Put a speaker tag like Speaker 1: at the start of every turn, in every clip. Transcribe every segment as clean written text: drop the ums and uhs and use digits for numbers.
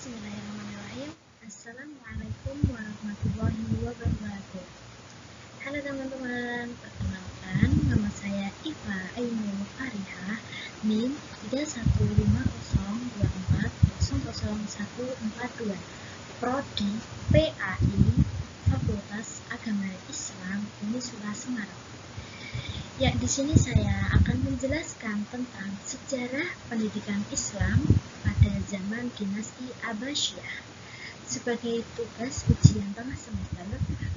Speaker 1: Bismillahirrahmanirrahim. Assalamualaikum warahmatullahi wabarakatuh. Halo teman-teman, perkenalkan nama saya Iva Ainul Farihah, NIM 315024000142, Prodi PAI, Fakultas Agama Islam Unisula Semarang. Ya, di sini saya akan menjelaskan tentang sejarah pendidikan Islam pada zaman dinasti Abbasiyah. Sebagai tugas ujian tengah semester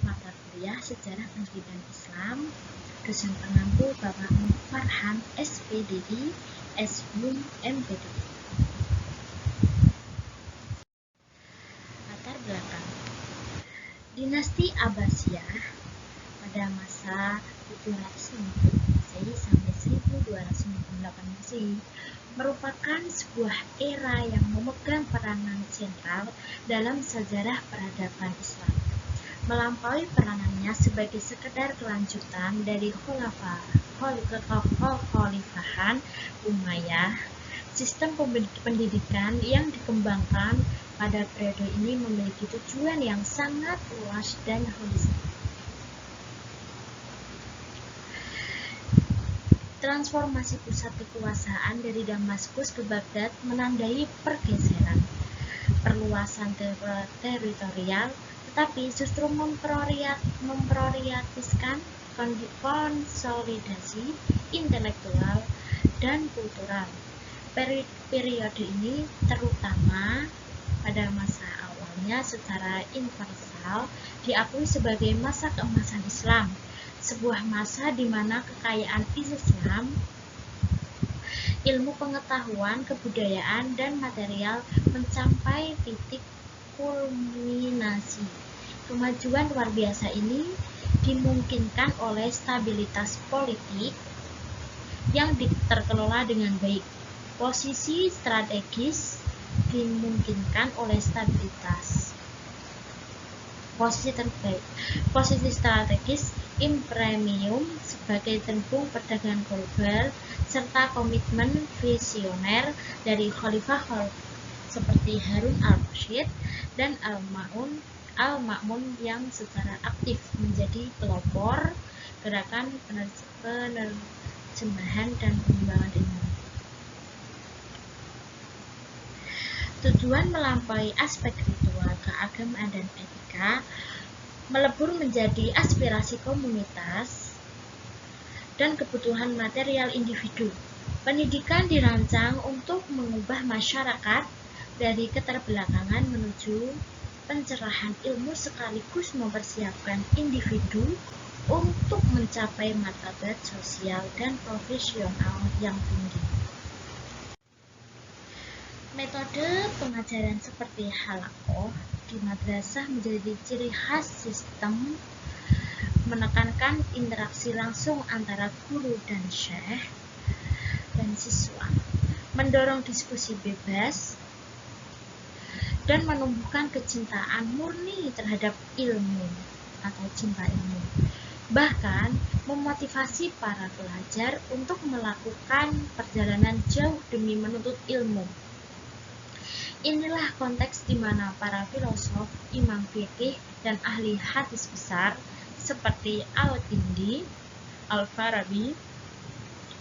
Speaker 1: mata kuliah Sejarah Pendidikan Islam, dosen pengampu Bapak Farhan SPDI, SHUM MPDI. Latar belakang dinasti Abbasiyah pada masa 750 Masehi sampai 1298 Masehi merupakan sebuah era yang memegang peranan sentral dalam sejarah peradaban Islam. Melampaui peranannya sebagai sekedar kelanjutan dari kekhalifahan Umayyah, sistem pendidikan yang dikembangkan pada periode ini memiliki tujuan yang sangat luas dan holistik. Transformasi pusat kekuasaan dari Damaskus ke Baghdad menandai pergeseran, perluasan teritorial, tetapi justru memprioritaskan konsolidasi intelektual dan kultural. Periode ini terutama pada masa awalnya secara universal diakui sebagai masa keemasan Islam, sebuah masa di mana kekayaan Islam, ilmu pengetahuan, kebudayaan, dan material mencapai titik kulminasi. Kemajuan luar biasa ini dimungkinkan oleh stabilitas politik yang terkelola dengan baik. Posisi strategis dimungkinkan oleh Posisi strategis imperium sebagai tembung perdagangan global serta komitmen visioner dari khalifah seperti Harun al-Rashid dan Al-Ma'mun yang secara aktif menjadi pelopor gerakan penerjemahan dan pengembangan ilmu. Tujuan melampaui aspek ritual, keagamaan, dan etika melebur menjadi aspirasi komunitas dan kebutuhan material individu. Pendidikan dirancang untuk mengubah masyarakat dari keterbelakangan menuju pencerahan ilmu sekaligus mempersiapkan individu untuk mencapai martabat sosial dan profesional yang tinggi. Metode pengajaran seperti halaqah di madrasah menjadi ciri khas sistem, menekankan interaksi langsung antara guru dan syekh dan siswa, mendorong diskusi bebas, dan menumbuhkan kecintaan murni terhadap ilmu atau cinta ilmu. Bahkan memotivasi para pelajar untuk melakukan perjalanan jauh demi menuntut ilmu. Inilah konteks di mana para filosof, imam fikih, dan ahli hadis besar seperti Al-Kindi, Al-Farabi,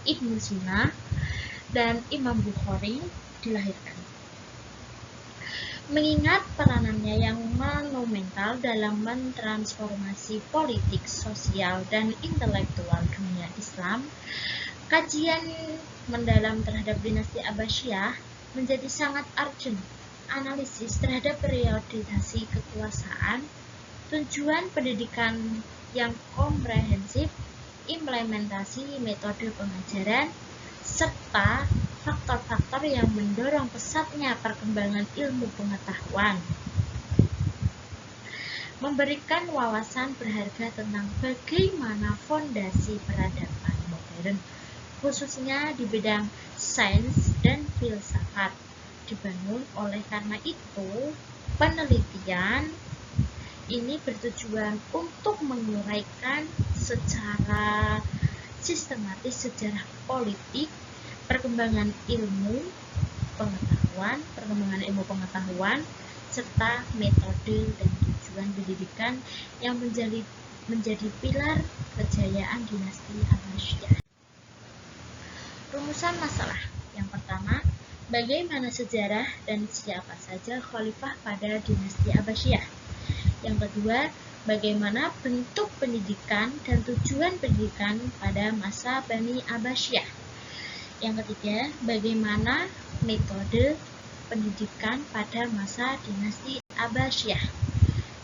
Speaker 1: Ibnu Sina, dan Imam Bukhari dilahirkan. Mengingat peranannya yang monumental dalam mentransformasi politik, sosial, dan intelektual dunia Islam, kajian mendalam terhadap dinasti Abbasiyah menjadi sangat urgent. Analisis terhadap periodisasi kekuasaan, tujuan pendidikan yang komprehensif, implementasi metode pengajaran, serta faktor-faktor yang mendorong pesatnya perkembangan ilmu pengetahuan, memberikan wawasan berharga tentang bagaimana fondasi peradaban modern, khususnya di bidang sains dan filsafat, dibangun. Oleh karena itu, penelitian ini bertujuan untuk menguraikan secara sistematis sejarah politik, perkembangan ilmu, pengetahuan, perkembangan ilmu pengetahuan, serta metode dan tujuan pendidikan yang menjadi pilar kejayaan dinasti Abbasiyah. Rumusan masalah. Yang pertama, bagaimana sejarah dan siapa saja khalifah pada dinasti Abbasiyah. Yang kedua, bagaimana bentuk pendidikan dan tujuan pendidikan pada masa Bani Abbasiyah. Yang ketiga, bagaimana metode pendidikan pada masa dinasti Abbasiyah.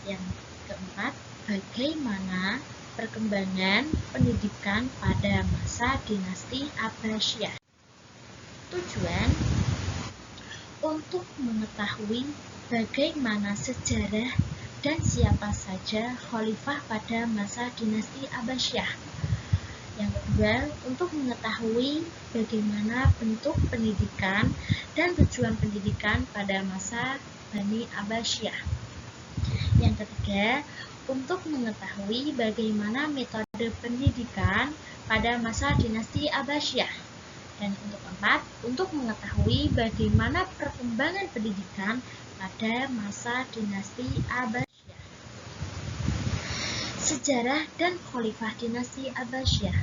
Speaker 1: Yang keempat, bagaimana perkembangan pendidikan pada masa dinasti Abbasiyah. Tujuan untuk mengetahui bagaimana sejarah dan siapa saja khalifah pada masa dinasti Abbasiyah. Yang kedua, untuk mengetahui bagaimana bentuk pendidikan dan tujuan pendidikan pada masa Bani Abbasiyah. Yang ketiga, untuk mengetahui bagaimana metode pendidikan pada masa dinasti Abbasiyah. Dan untuk keempat, untuk mengetahui bagaimana perkembangan pendidikan pada masa dinasti Abbasiyah. Sejarah dan Khalifah dinasti Abbasiyah.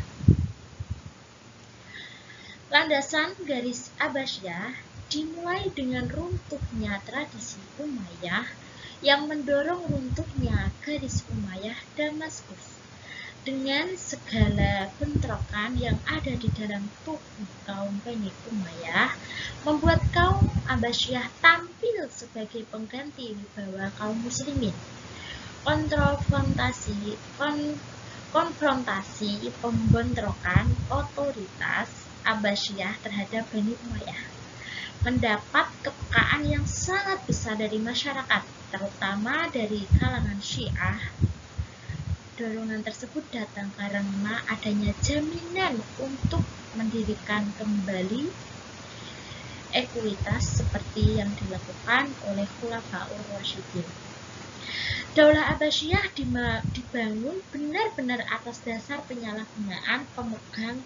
Speaker 1: Landasan garis Abbasiyah dimulai dengan runtuhnya tradisi Umayyah yang mendorong runtuhnya garis Umayyah Damaskus. Dengan segala bentrokan yang ada di dalam tubuh kaum Bani Umayyah, membuat kaum Abbasiyah tampil sebagai pengganti wibawa kaum muslimin. Konfrontasi pembentrokan otoritas Abbasiyah terhadap Bani Umayyah mendapat kepekaan yang sangat besar dari masyarakat, terutama dari kalangan Syiah. Dorongan tersebut datang karena adanya jaminan untuk mendirikan kembali ekuitas seperti yang dilakukan oleh Khulafaur Rasyidin. Daulah Abbasiyah dibangun benar-benar atas dasar penyalahgunaan pemegang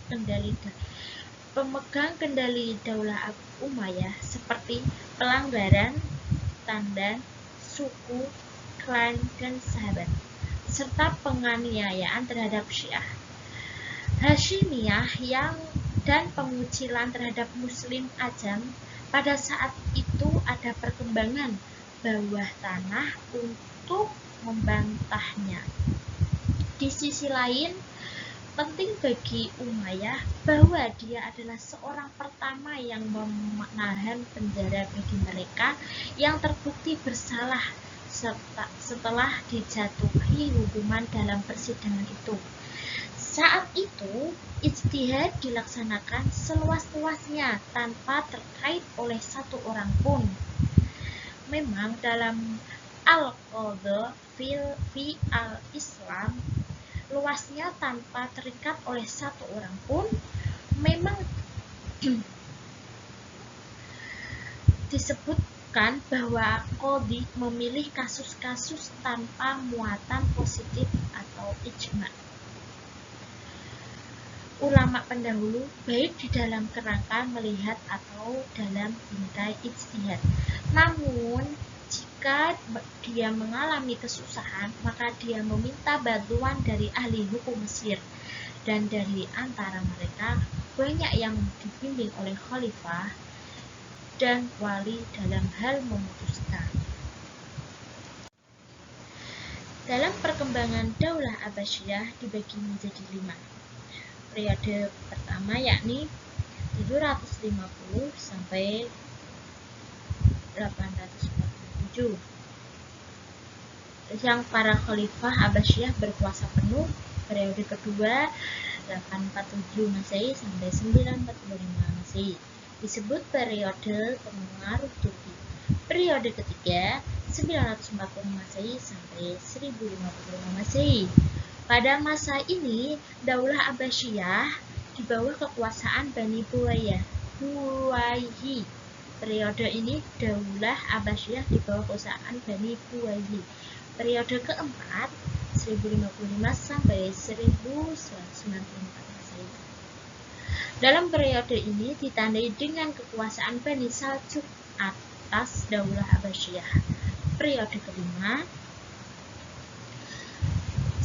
Speaker 1: kendali Daulah Umayyah seperti pelanggaran tanda suku, klan, dan sahabat, serta penganiayaan terhadap Syiah, Hasyimiyah dan pengucilan terhadap Muslim Ajam. Pada saat itu ada perkembangan bawah tanah untuk membantahnya. Di sisi lain, penting bagi Umayyah bahwa dia adalah seorang pertama yang menahan penjara bagi mereka yang terbukti bersalah setelah dijatuhi hukuman dalam persidangan itu. Saat itu, ijtihad dilaksanakan seluas-luasnya tanpa terkait oleh satu orang pun. Memang dalam Al-Qadha fi al-Islam, luasnya tanpa terikat oleh satu orang pun, memang disebutkan bahwa qadhi memilih kasus-kasus tanpa muatan positif atau ijma. Ulama pendahulu baik di dalam kerangka melihat atau dalam bingkai ijtihad. Namun jika dia mengalami kesusahan, maka dia meminta bantuan dari ahli hukum Mesir, dan dari antara mereka banyak yang dibimbing oleh khalifah dan wali dalam hal memutuskan. Dalam perkembangan Daulah Abbasiyah dibagi menjadi 5. Periode pertama yakni 750 sampai 847. Yang para khalifah Abbasiyah berkuasa penuh. Periode kedua 847 Masehi sampai 945 Masehi disebut periode pengaruh Turki. Periode ketiga 940 Masehi sampai 1055 Masehi. Pada masa ini, Daulah Abbasiyah di bawah kekuasaan Bani Buwayhi. Periode ini Daulah Abbasiyah di bawah kekuasaan Bani Buwayhi. Periode keempat 1055 sampai 1194 Masehi. Dalam periode ini ditandai dengan kekuasaan Bani Saljuk atas Daulah Abbasiyah. Periode kelima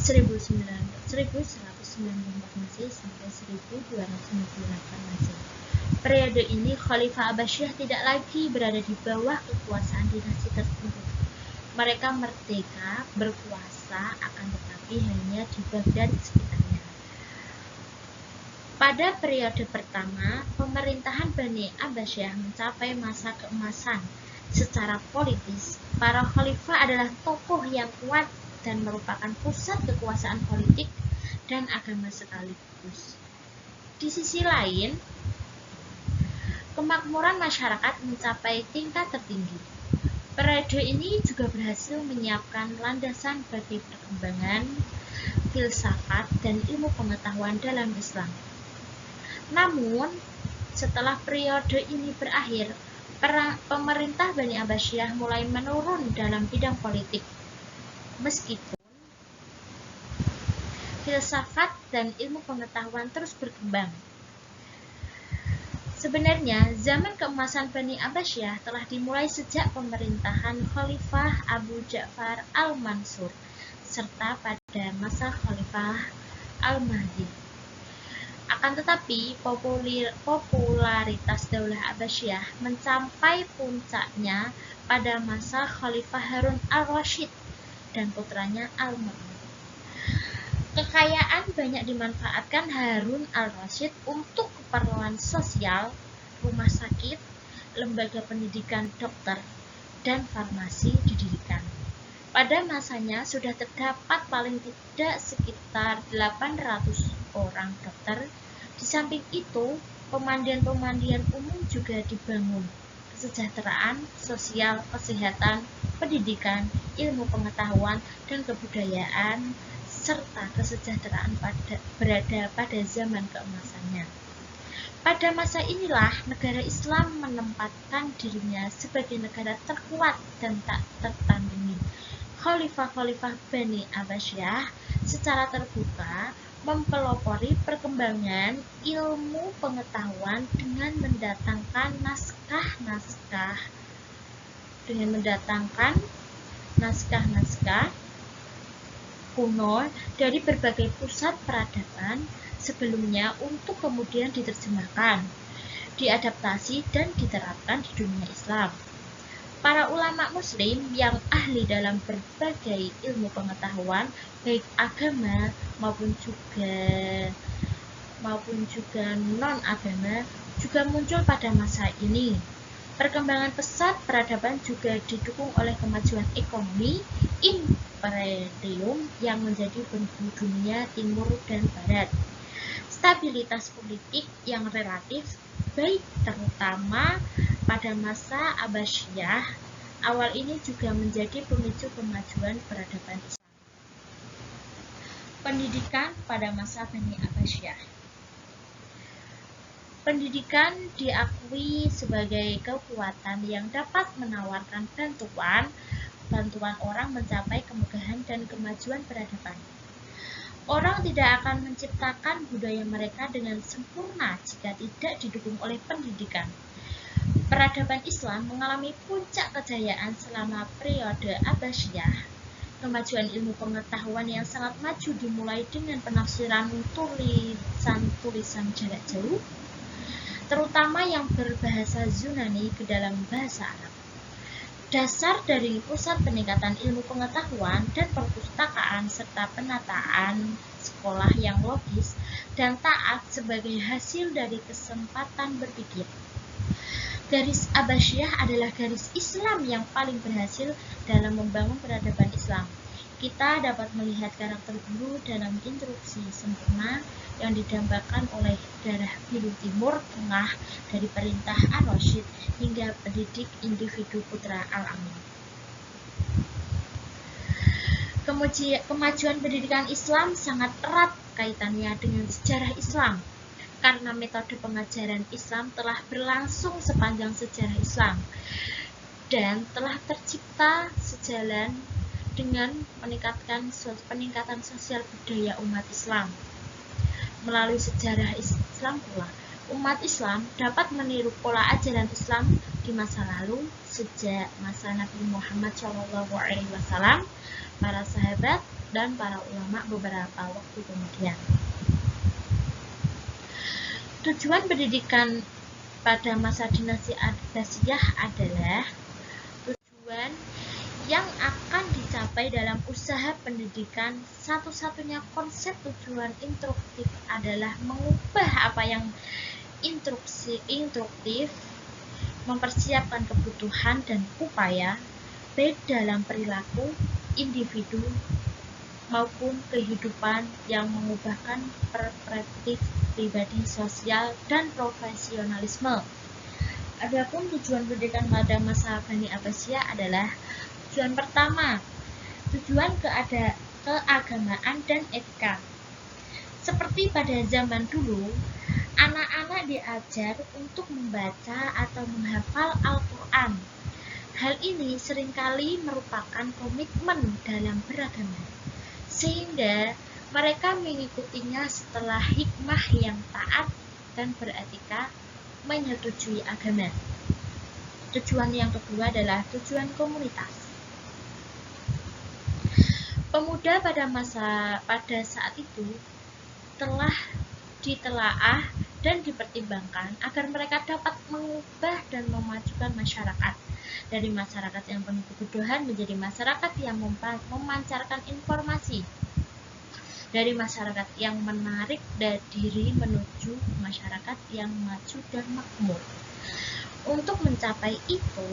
Speaker 1: 1194 Masehi sampai 1258 Masehi. Periode ini Khalifah Abbasiyah tidak lagi berada di bawah kekuasaan dinasti tertentu. Mereka merdeka berkuasa, akan tetapi hanya di Baghdad sekitarnya. Pada periode pertama, pemerintahan Bani Abbasiyah mencapai masa keemasan. Secara politis, para khalifah adalah tokoh yang kuat dan merupakan pusat kekuasaan politik dan agama sekaligus. Di sisi lain, kemakmuran masyarakat mencapai tingkat tertinggi. Periode ini juga berhasil menyiapkan landasan bagi perkembangan filsafat dan ilmu pengetahuan dalam Islam. Namun, setelah periode ini berakhir, pemerintah Bani Abbasiyah mulai menurun dalam bidang politik. Meskipun filsafat dan ilmu pengetahuan terus berkembang. Sebenarnya, zaman keemasan Bani Abbasiyah telah dimulai sejak pemerintahan Khalifah Abu Ja'far al-Mansur, serta pada masa Khalifah al-Mahdi. Akan tetapi, popularitas Daulah Abbasiyah mencapai puncaknya pada masa Khalifah Harun al-Rashid dan putranya Al-Ma'mun. Kekayaan banyak dimanfaatkan Harun al-Rashid untuk keperluan sosial, rumah sakit, lembaga pendidikan dokter, dan farmasi didirikan. Pada masanya sudah terdapat paling tidak sekitar 800 orang dokter. Di samping itu, pemandian-pemandian umum juga dibangun. Kesejahteraan sosial, kesehatan, pendidikan, ilmu pengetahuan, dan kebudayaan, serta kesejahteraan berada pada zaman keemasannya. Pada masa inilah negara Islam menempatkan dirinya sebagai negara terkuat dan tak tertandingi. Khalifah-khalifah Bani Abbasiyah secara terbuka mempelopori perkembangan ilmu pengetahuan dengan mendatangkan naskah kuno dari berbagai pusat peradaban sebelumnya untuk kemudian diterjemahkan, diadaptasi, dan diterapkan di dunia Islam. Para ulama muslim yang ahli dalam berbagai ilmu pengetahuan, baik agama maupun juga non-agama, juga muncul pada masa ini. Perkembangan pesat peradaban juga didukung oleh kemajuan ekonomi imperium yang menjadi penghulu dunia timur dan barat. Stabilitas politik yang relatif baik terutama pada masa Abbasiyah awal ini juga menjadi pemicu kemajuan peradaban Islam. Pendidikan pada masa Bani Abbasiyah. Pendidikan diakui sebagai kekuatan yang dapat menawarkan bantuan orang mencapai kemegahan dan kemajuan peradaban. Orang tidak akan menciptakan budaya mereka dengan sempurna jika tidak didukung oleh pendidikan. Peradaban Islam mengalami puncak kejayaan selama periode Abbasiyah. Kemajuan ilmu pengetahuan yang sangat maju dimulai dengan penafsiran tulisan-tulisan jarak jauh, terutama yang berbahasa Yunani ke dalam bahasa Arab. Dasar dari pusat peningkatan ilmu pengetahuan dan perpustakaan serta penataan sekolah yang logis dan taat sebagai hasil dari kesempatan berpikir. Garis Abbasiyah adalah garis Islam yang paling berhasil dalam membangun peradaban Islam. Kita dapat melihat karakter guru dalam instruksi sempurna yang didambakan oleh darah biru Timur Tengah dari perintah Ar-Rasyid hingga pendidik individu putra Al-Amin. Kemajuan pendidikan Islam sangat erat kaitannya dengan sejarah Islam, karena metode pengajaran Islam telah berlangsung sepanjang sejarah Islam dan telah tercipta sejalan dengan peningkatan sosial budaya umat Islam. Melalui sejarah Islam pula, umat Islam dapat meniru pola ajaran Islam di masa lalu sejak masa Nabi Muhammad SAW, para sahabat, dan para ulama beberapa waktu kemudian. Tujuan pendidikan pada masa dinasti Abbasiyah adalah tujuan yang akan dicapai dalam usaha pendidikan. Satu-satunya konsep tujuan instruktif adalah mengubah apa yang instruktif, mempersiapkan kebutuhan dan upaya baik dalam perilaku individu maupun kehidupan yang mengubahkan perspektif pribadi, sosial, dan profesionalisme. Adapun tujuan pendidikan pada masa Bani Abbasiyah adalah tujuan pertama, tujuan keagamaan dan etika. Seperti pada zaman dulu, anak-anak diajar untuk membaca atau menghafal Al-Quran. Hal ini seringkali merupakan komitmen dalam beragama, sehingga mereka mengikutinya setelah hikmah yang taat dan beretika menyetujui agama. Tujuan yang kedua adalah tujuan komunitas. Pemuda pada saat itu telah ditelaah dan dipertimbangkan agar mereka dapat mengubah dan memajukan masyarakat dari masyarakat yang penuh kebodohan menjadi masyarakat yang memancarkan informasi, dari masyarakat yang menarik diri menuju masyarakat yang maju dan makmur. Untuk mencapai itu,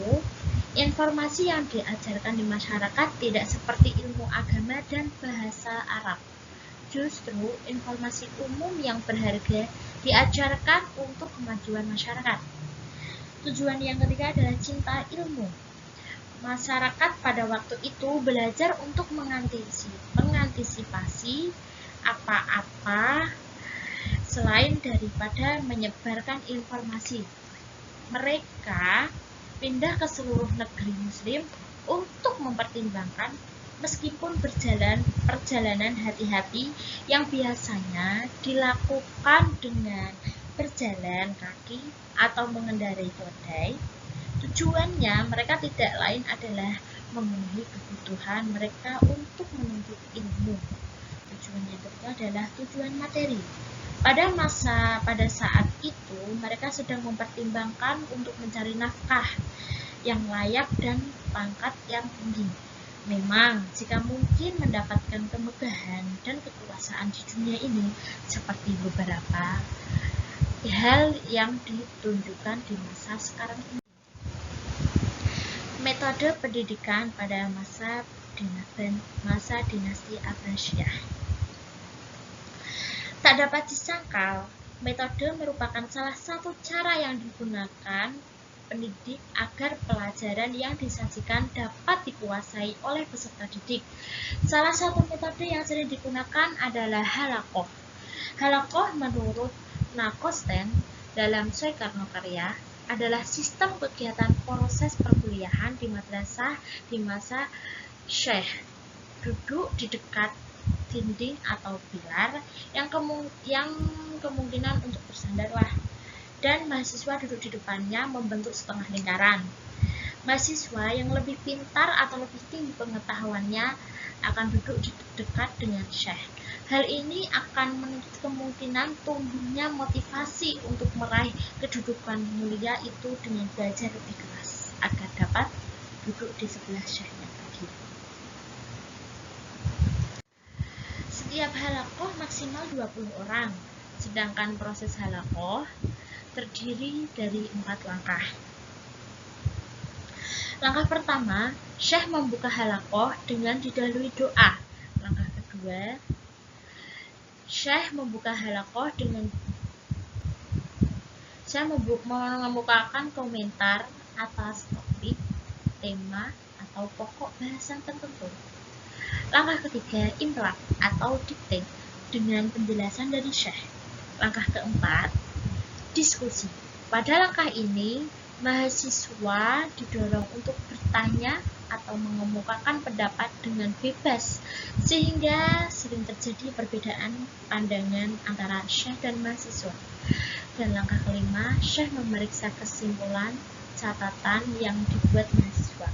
Speaker 1: informasi yang diajarkan di masyarakat tidak seperti ilmu agama dan bahasa Arab. Justru informasi umum yang berharga diajarkan untuk kemajuan masyarakat. Tujuan yang ketiga adalah cinta ilmu. Masyarakat pada waktu itu belajar untuk mengantisipasi apa-apa selain daripada menyebarkan informasi. Mereka pindah ke seluruh negeri Muslim untuk mempertimbangkan, meskipun perjalanan hati-hati yang biasanya dilakukan dengan berjalan kaki atau mengendarai keledai. Tujuannya mereka tidak lain adalah memenuhi kebutuhan mereka untuk menuntut ilmu. Tujuan yang kedua adalah tujuan materi. Pada saat itu mereka sedang mempertimbangkan untuk mencari nafkah yang layak dan pangkat yang tinggi. Memang jika mungkin mendapatkan kemegahan dan kekuasaan di dunia ini seperti beberapa hal yang ditunjukkan di masa sekarang ini. Metode pendidikan pada masa dinasti Abbasiyah. Tak dapat disangkal, metode merupakan salah satu cara yang digunakan pendidik agar pelajaran yang disajikan dapat dikuasai oleh peserta didik. Salah satu metode yang sering digunakan adalah halaqoh. Halaqoh menurut Nakosten dalam Soekarno Karya adalah sistem kegiatan proses perkuliahan di madrasah di masa Syekh. Duduk di dekat dinding atau pilar yang kemungkinan untuk bersandarlah, dan mahasiswa duduk di depannya membentuk setengah lingkaran. Mahasiswa yang lebih pintar atau lebih tinggi pengetahuannya akan duduk di dekat dengan Syekh. Hal ini akan menuntut kemungkinan tumbuhnya motivasi untuk meraih kedudukan mulia itu dengan belajar lebih keras agar dapat duduk di sebelah Syekhnya lagi. Setiap halaqoh maksimal 20 orang, sedangkan proses halaqoh terdiri dari 4 langkah. Langkah pertama, Syekh membuka halaqoh dengan didahului doa. Langkah kedua, Syekh membuka halaqoh dengan mengemukakan komentar atas topik, tema, atau pokok bahasan tertentu. Langkah ketiga, imlaq atau dikte dengan penjelasan dari Syekh. Langkah keempat, diskusi. Pada langkah ini, mahasiswa didorong untuk bertanya atau mengemukakan pendapat dengan bebas, sehingga sering terjadi perbedaan pandangan antara Syekh dan mahasiswa. Dan langkah kelima, Syekh memeriksa kesimpulan catatan yang dibuat mahasiswa,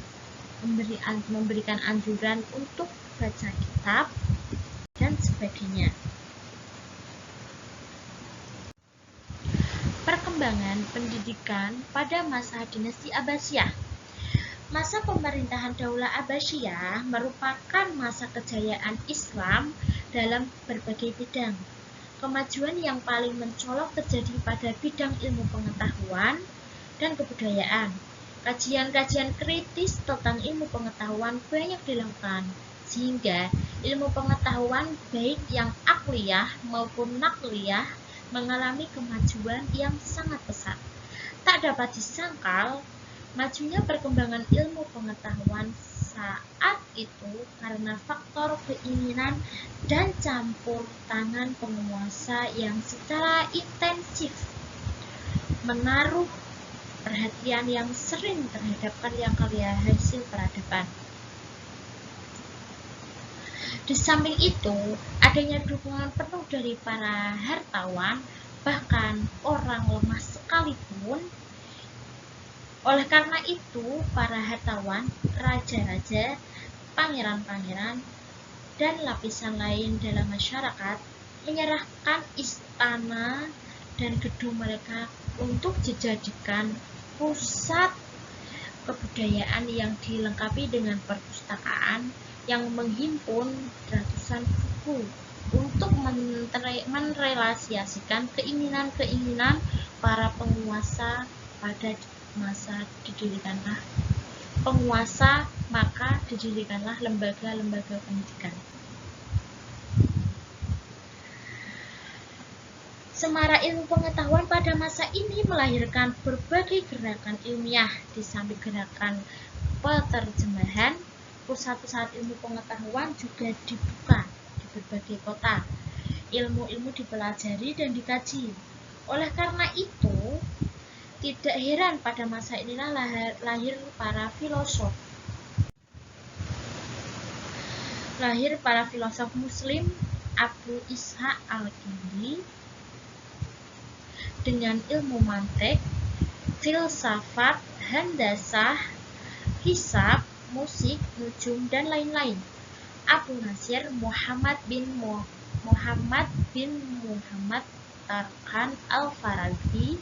Speaker 1: memberikan anjuran untuk baca kitab, dan sebagainya. Perkembangan pendidikan pada masa dinasti Abbasiyah. Masa pemerintahan Daulah Abbasiyah merupakan masa kejayaan Islam dalam berbagai bidang. Kemajuan yang paling mencolok terjadi pada bidang ilmu pengetahuan dan kebudayaan. Kajian-kajian kritis tentang ilmu pengetahuan banyak dilakukan, sehingga ilmu pengetahuan baik yang akliyah maupun nakliyah mengalami kemajuan yang sangat pesat. Tak dapat disangkal majunya perkembangan ilmu pengetahuan saat itu karena faktor keinginan dan campur tangan penguasa yang secara intensif menaruh perhatian yang sering terhadap karya-karya hasil peradaban. Di samping itu, adanya dukungan penuh dari para hartawan, bahkan orang lemah sekalipun. Oleh karena itu, para hartawan, raja-raja, pangeran-pangeran, dan lapisan lain dalam masyarakat menyerahkan istana dan gedung mereka untuk dijadikan pusat kebudayaan yang dilengkapi dengan perpustakaan yang menghimpun ratusan buku untuk merelasiasikan keinginan-keinginan para penguasa pada masa didirikanlah penguasa, maka didirikanlah lembaga-lembaga pendidikan. Semara ilmu pengetahuan pada masa ini melahirkan berbagai gerakan ilmiah. Di samping gerakan penerjemahan, pusat-pusat ilmu pengetahuan juga dibuka di berbagai kota. Ilmu-ilmu dipelajari dan dikaji. Oleh karena itu, tidak heran pada masa inilah lahir para filosof Muslim Abu Ishaq Al-Kindi dengan ilmu mantik, filsafat, handasah, hisab, musik, nujum, dan lain-lain. Abu Nasir Muhammad bin Muhammad Tarkan Al-Farabi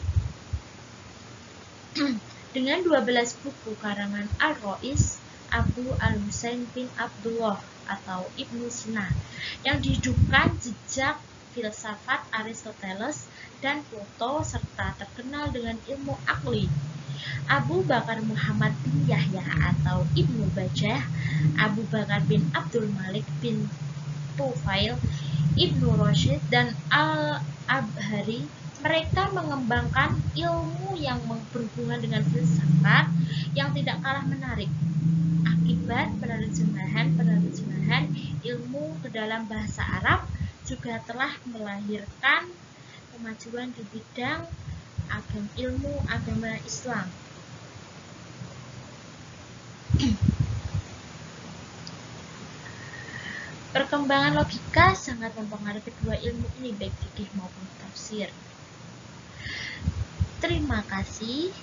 Speaker 1: dengan 12 buku karangan Al-Rois Abu Al-Husain bin Abdullah atau Ibnu Sina yang dihidupkan jejak filsafat Aristoteles dan Plato serta terkenal dengan ilmu akli. Abu Bakar Muhammad bin Yahya atau Ibnu Bajah, Abu Bakar bin Abdul Malik bin Tufail, Ibnu Rashid, dan Al-Abhari. Mereka mengembangkan ilmu yang berhubungan dengan filsafat yang tidak kalah menarik. Akibat penerjemahan ilmu ke dalam bahasa Arab juga telah melahirkan kemajuan di bidang ilmu agama Islam. Perkembangan logika sangat mempengaruhi kedua ilmu ini, baik fikih maupun tafsir. Terima kasih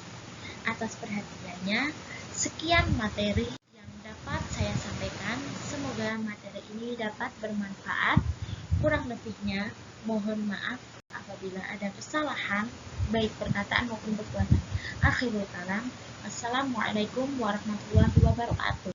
Speaker 1: atas perhatiannya. Sekian materi yang dapat saya sampaikan. Semoga materi ini dapat bermanfaat. Kurang lebihnya, mohon maaf apabila ada kesalahan, baik perkataan maupun perbuatan. Akhirul kalam. Assalamualaikum warahmatullahi wabarakatuh.